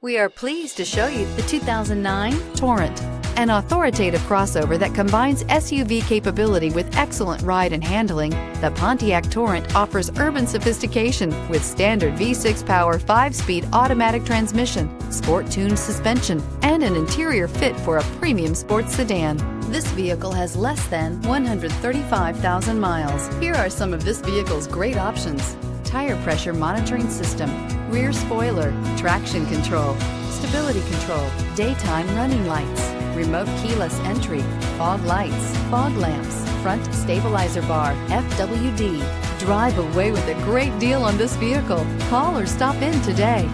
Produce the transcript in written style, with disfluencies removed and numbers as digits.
We are pleased to show you the 2009 Torrent, an authoritative crossover that combines SUV capability with excellent ride and handling. The Pontiac Torrent offers urban sophistication with standard V6 power 5-speed automatic transmission, sport-tuned suspension, and an interior fit for a premium sports sedan. This vehicle has less than 135,000 miles. Here are some of this vehicle's great options: tire pressure monitoring system, rear spoiler, traction control, stability control, daytime running lights, remote keyless entry, fog lights, fog lamps, front stabilizer bar, FWD. Drive away with a great deal on this vehicle. Call or stop in today.